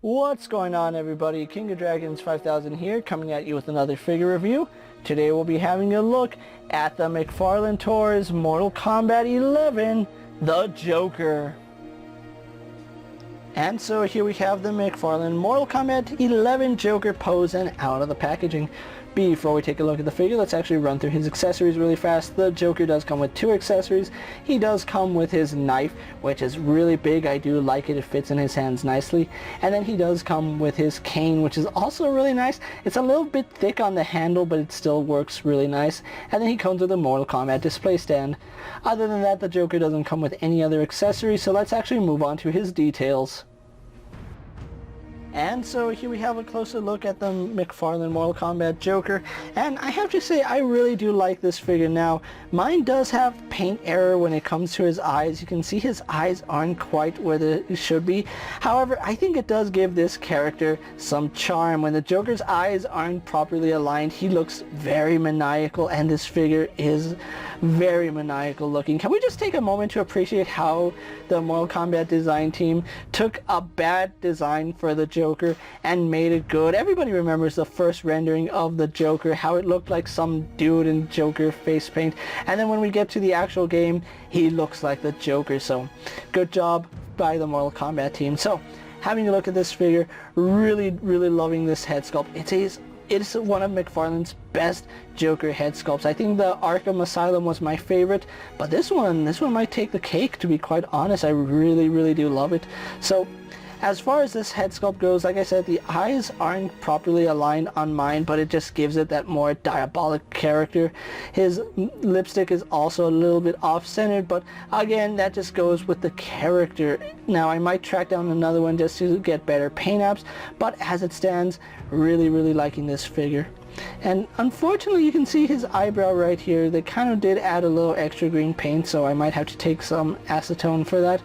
What's going on, everybody? King of Dragons 5000 here, coming at you with another figure review. Today we'll be having a look at the Mcfarlane Tours Mortal Kombat 11, the Joker. And so here we have the Mcfarlane Mortal Kombat 11 Joker pose and out of the packaging. Before we take a look at the figure, let's actually run through his accessories really fast. The Joker does come with 2 accessories. He does come with his knife, which is really big. I do like it. It fits in his hands nicely. And then he does come with his cane, which is also really nice. It's a little bit thick on the handle, but it still works really nice. And then he comes with a Mortal Kombat display stand. Other than that, the Joker doesn't come with any other accessories, so let's actually move on to his details. And so here we have a closer look at the Mcfarlane Mortal Kombat Joker, and I have to say I really do like this figure. Now, mine does have paint error when it comes to his eyes. You can see his eyes aren't quite where they should be. However, I think it does give this character some charm. When the Joker's eyes aren't properly aligned, he looks very maniacal, and this figure is very maniacal looking. Can we just take a moment to appreciate how the Mortal Kombat design team took a bad design for the Joker and made it good? Everybody remembers the first rendering of the Joker, how it looked like some dude in Joker face paint, and then when we get to the actual game, he looks like the Joker. So good job by the Mortal Kombat team. So having a look at this figure, really loving this head sculpt. It's one of Mcfarlane's best Joker head sculpts. I think the Arkham Asylum was my favorite, but this one might take the cake, to be quite honest. I really do love it. So as far as this head sculpt goes, like I said, the eyes aren't properly aligned on mine, but it just gives it that more diabolic character. His lipstick is also a little bit off-centered, but again, that just goes with the character. Now, I might track down another one just to get better paint apps, but as it stands, really liking this figure. And unfortunately, you can see his eyebrow right here. They kind of did add a little extra green paint, so I might have to take some acetone for that.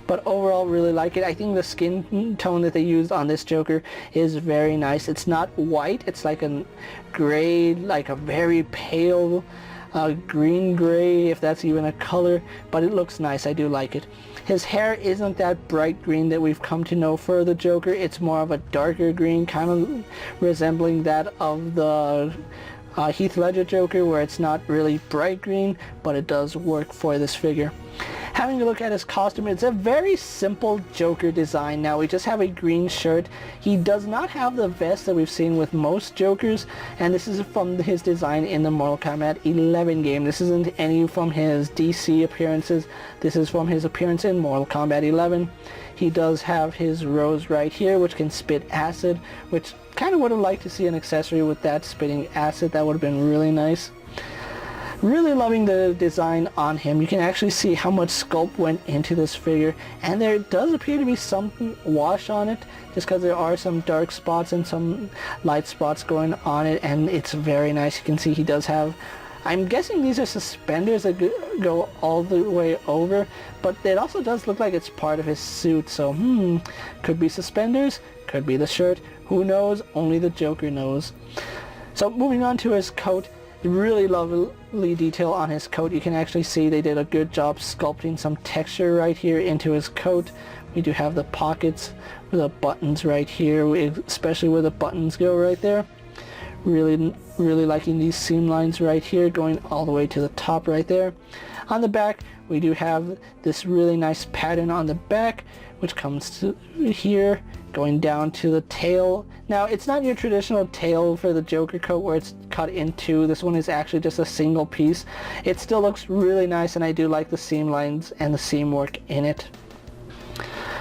But overall, really like it. I think the skin tone that they used on this Joker is very nice. It's not white. It's like a gray, like a very pale green gray, if that's even a color. But it looks nice. I do like it. His hair isn't that bright green that we've come to know for the Joker. It's more of a darker green, kind of resembling that of the Heath Ledger Joker, where it's not really bright green, but it does work for this figure. Having a look at his costume, it's a very simple Joker design. Now, we just have a green shirt. He does not have the vest that we've seen with most Jokers, and this is from his design in the Mortal Kombat 11 game. This isn't any from his DC appearances. This is from his appearance in Mortal Kombat 11. He does have his rose right here, which can spit acid, which kind of would have liked to see an accessory with that spitting acid. That would have been really nice. Really loving the design on him. You can actually see how much sculpt went into this figure, and there does appear to be some wash on it, just because there are some dark spots and some light spots going on it, and it's very nice. You can see he does have, I'm guessing these are suspenders that go all the way over, but it also does look like it's part of his suit, so could be suspenders, could be the shirt, who knows? Only the Joker knows. So moving on to his coat, really lovely detail on his coat. You can actually see they did a good job sculpting some texture right here into his coat. We do have the pockets with the buttons right here, especially where the buttons go right there. Really liking these seam lines right here going all the way to the top right there. On the back, we do have this really nice pattern on the back, which comes to here, going down to the tail. Now, it's not your traditional tail for the Joker coat where it's cut in two. This one is actually just a single piece. It still looks really nice, and I do like the seam lines and the seam work in it.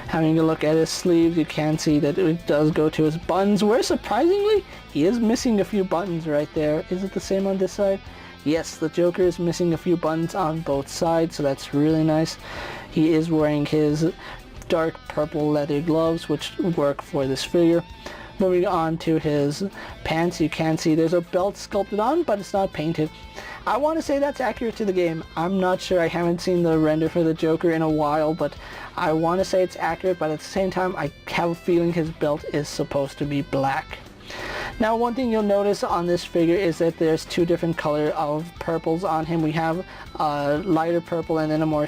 Having a look at his sleeves, you can see that it does go to his buttons, where surprisingly, he is missing a few buttons right there. Is it the same on this side? Yes, the Joker is missing a few buttons on both sides, so that's really nice. He is wearing his dark purple leather gloves, which work for this figure. Moving on to his pants, you can see there's a belt sculpted on, but it's not painted. I want to say that's accurate to the game. I'm not sure. I haven't seen the render for the Joker in a while, but I want to say it's accurate, but at the same time, I have a feeling his belt is supposed to be black. Now one thing you'll notice on this figure is that there's two different color of purples on him. We have a lighter purple and then a more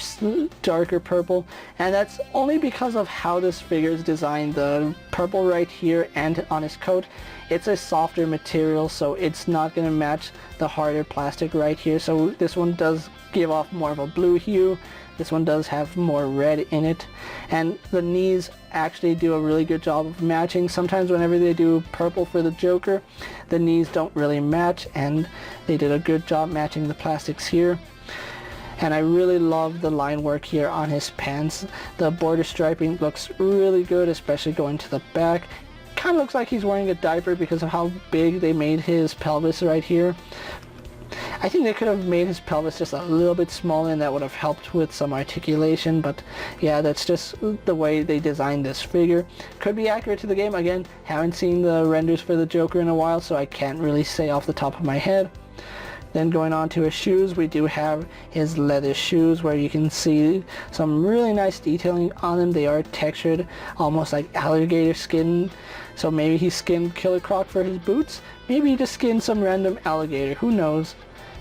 darker purple, and that's only because of how this figure is designed. The purple right here and on his coat, it's a softer material, so it's not going to match the harder plastic right here. So this one does give off more of a blue hue. This one does have more red in it, and the knees actually do a really good job of matching. Sometimes whenever they do purple for the Joker, the knees don't really match, and they did a good job matching the plastics here. And I really love the line work here on his pants. The border striping looks really good, especially going to the back. Kind of looks like he's wearing a diaper because of how big they made his pelvis right here. I think they could have made his pelvis just a little bit smaller, and that would have helped with some articulation, but yeah, that's just the way they designed this figure. Could be accurate to the game. Again, haven't seen the renders for the Joker in a while, so I can't really say off the top of my head. Then going on to his shoes, we do have his leather shoes where you can see some really nice detailing on them. They are textured almost like alligator skin, so maybe he skinned Killer Croc for his boots. Maybe he just skinned some random alligator, who knows.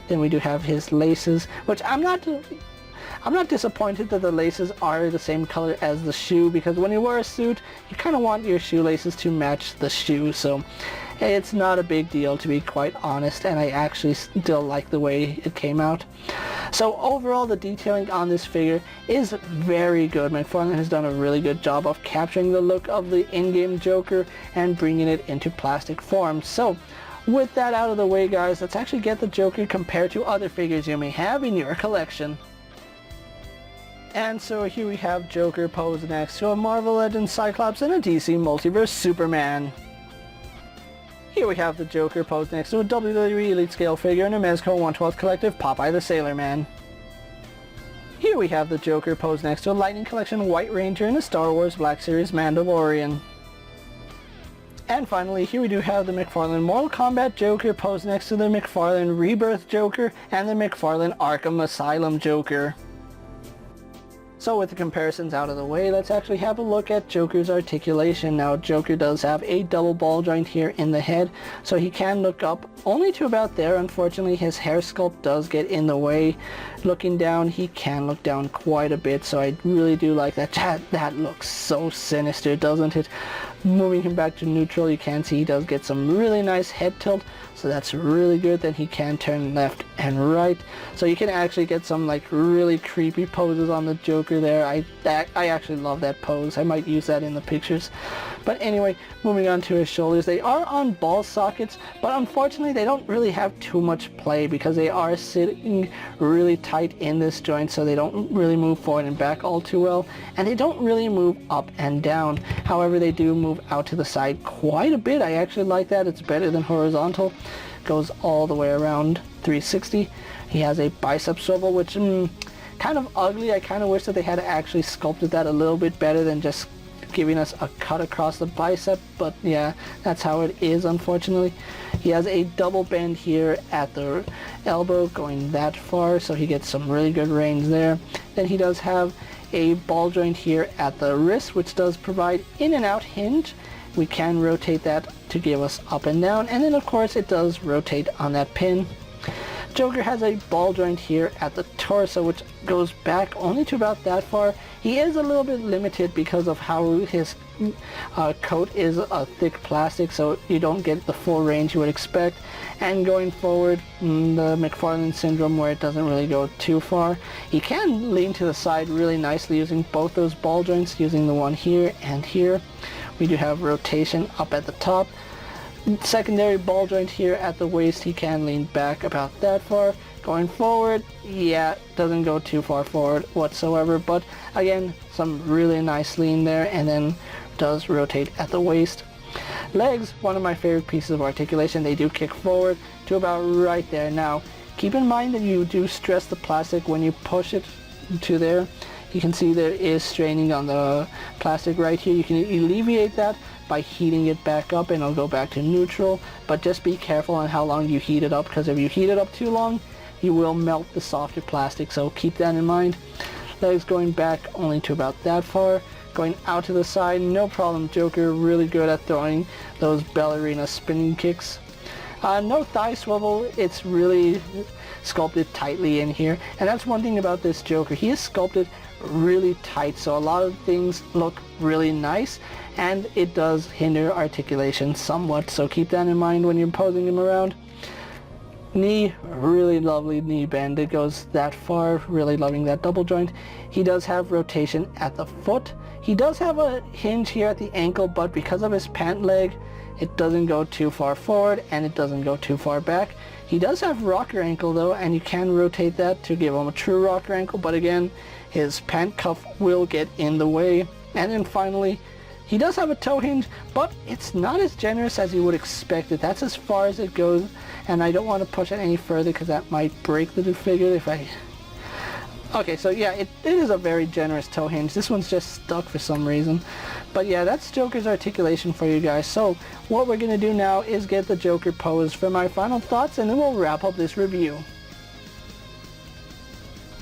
Then we do have his laces, which I'm not disappointed that the laces are the same color as the shoe, because when you wear a suit, you kind of want your shoelaces to match the shoe, so it's not a big deal, to be quite honest, and I actually still like the way it came out. So overall, the detailing on this figure is very good. Mcfarlane has done a really good job of capturing the look of the in-game Joker and bringing it into plastic form. So with that out of the way, guys, let's actually get the Joker compared to other figures you may have in your collection. And so here we have Joker posed next to a Marvel Legends Cyclops and a DC Multiverse Superman. Here we have the Joker posed next to a WWE Elite Scale figure and a Mezco 1/12 Collective Popeye the Sailor Man. Here we have the Joker posed next to a Lightning Collection White Ranger and a Star Wars Black Series Mandalorian. And finally, here we do have the Mcfarlane Mortal Kombat Joker posed next to the Mcfarlane Rebirth Joker and the Mcfarlane Arkham Asylum Joker. So with the comparisons out of the way, let's actually have a look at Joker's articulation. Now, Joker does have a double ball joint here in the head, so he can look up only to about there. Unfortunately, his hair sculpt does get in the way. Looking down, he can look down quite a bit, so I really do like that. That looks so sinister, doesn't it? Moving him back to neutral, you can see he does get some really nice head tilt, so that's really good. Then he can turn left and right, so you can actually get some like really creepy poses on the Joker there. I actually love that pose. I might use that in the pictures. But anyway, moving on to his shoulders, they are on ball sockets, but unfortunately they don't really have too much play because they are sitting really tight in this joint, so they don't really move forward and back all too well, and they don't really move up and down. However, they do move out to the side quite a bit. I actually like that. It's better than horizontal. Goes all the way around 360. He has a bicep swivel, which kind of ugly. I kind of wish that they had actually sculpted that a little bit better than just giving us a cut across the bicep, but yeah, that's how it is, unfortunately. He has a double bend here at the elbow going that far, so he gets some really good range there. Then he does have a ball joint here at the wrist, which does provide in and out hinge. We can rotate that to give us up and down, and then of course it does rotate on that pin. Joker has a ball joint here at the torso, which goes back only to about that far. He is a little bit limited because of how his coat is a thick plastic, so you don't get the full range you would expect. And going forward, the Mcfarlane syndrome, where it doesn't really go too far. He can lean to the side really nicely using both those ball joints, using the one here and here. We do have rotation up at the top. Secondary ball joint here at the waist. He can lean back about that far. Going forward, yeah, doesn't go too far forward whatsoever, but again, some really nice lean there, and then does rotate at the waist. Legs, one of my favorite pieces of articulation. They do kick forward to about right there. Now, keep in mind that you do stress the plastic when you push it to there. You can see there is straining on the plastic right here. You can alleviate that by heating it back up, and it'll go back to neutral, but just be careful on how long you heat it up, because if you heat it up too long, you will melt the softer plastic, so keep that in mind. Legs going back only to about that far. going out to the side, no problem. Joker really good at throwing those ballerina spinning kicks. No thigh swivel, it's really sculpted tightly in here, and that's one thing about this Joker. He is sculpted really tight, so a lot of things look really nice, and it does hinder articulation somewhat, so keep that in mind when you're posing him around. Knee, really lovely knee bend, it goes that far, really loving that double joint. He does have rotation at the foot. He does have a hinge here at the ankle, but because of his pant leg, it doesn't go too far forward and it doesn't go too far back. He does have rocker ankle though, and you can rotate that to give him a true rocker ankle, but again, his pant cuff will get in the way. And then finally, he does have a toe hinge, but it's not as generous as you would expect it. That's as far as it goes, and I don't want to push it any further because that might break the figure if I... Okay, so yeah, it is a very generous toe hinge. This one's just stuck for some reason. But yeah, that's Joker's articulation for you guys. So what we're going to do now is get the Joker pose for my final thoughts, and then we'll wrap up this review.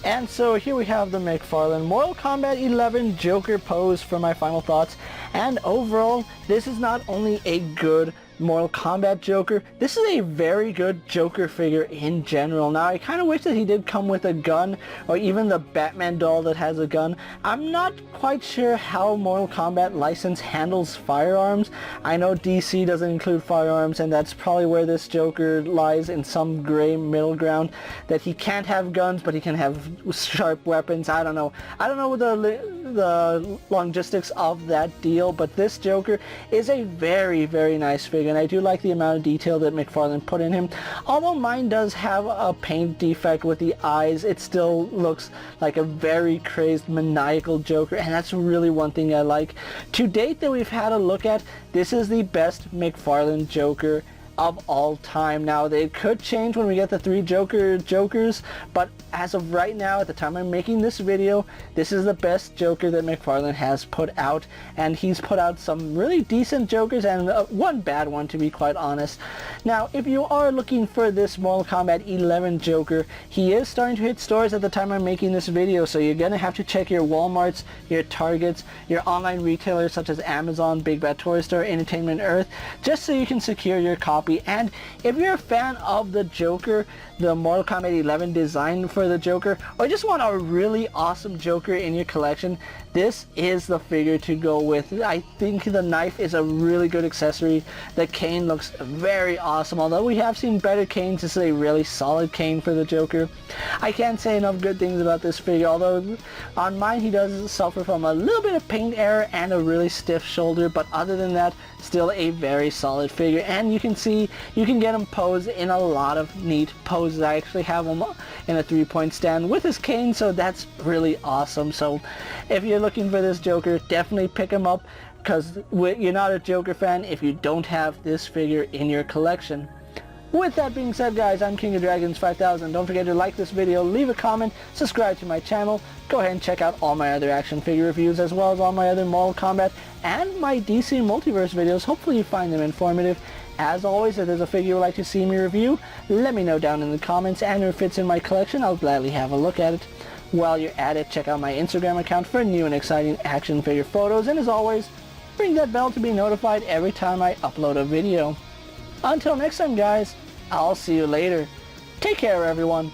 And so here we have the Mcfarlane Mortal Kombat 11 Joker pose for my final thoughts. And overall, this is not only a good Mortal Kombat Joker, this is a very good Joker figure in general. Now I kind of wish that he did come with a gun, or even the Batman doll that has a gun. I'm not quite sure how Mortal Kombat license handles firearms. I know DC doesn't include firearms, and that's probably where this Joker lies, in some gray middle ground, that he can't have guns but he can have sharp weapons. I don't know the logistics of that deal, but this Joker is a very, very nice figure, and I do like the amount of detail that Mcfarlane put in him. Although mine does have a paint defect with the eyes, it still looks like a very crazed, maniacal Joker, and that's really one thing I like. To date that we've had a look at, this is the best Mcfarlane Joker of all time. Now they could change when we get the 3 Jokers, but as of right now, at the time I'm making this video, this is the best Joker that Mcfarlane has put out, and he's put out some really decent Jokers and one bad one, to be quite honest. Now if you are looking for this Mortal Kombat 11 Joker, he is starting to hit stores at the time I'm making this video, so you're gonna have to check your Walmarts, your Targets, your online retailers such as Amazon, Big Bad Toy Store, Entertainment Earth, just so you can secure your copy. And if you're a fan of the Joker, the Mortal Kombat 11 design for the Joker, or just want a really awesome Joker in your collection, this is the figure to go with. I think the knife is a really good accessory. The cane looks very awesome. Although we have seen better canes, this is a really solid cane for the Joker. I can't say enough good things about this figure, although on mine he does suffer from a little bit of paint error and a really stiff shoulder, but other than that, still a very solid figure. And you can see you can get him posed in a lot of neat poses. I actually have him in a 3-point stand with his cane, so that's really awesome. So if you're looking for this Joker, definitely pick him up, because you're not a Joker fan if you don't have this figure in your collection. With that being said, guys, I'm KingofDragons 5000. Don't forget to like this video, leave a comment, subscribe to my channel. Go ahead and check out all my other action figure reviews, as well as all my other Mortal Kombat and my DC Multiverse videos. Hopefully you find them informative. As always, if there's a figure you'd like to see me review, let me know down in the comments, and if it fits in my collection, I'll gladly have a look at it. While you're at it, check out my Instagram account for new and exciting action figure photos, and as always, ring that bell to be notified every time I upload a video. Until next time, guys, I'll see you later. Take care, everyone.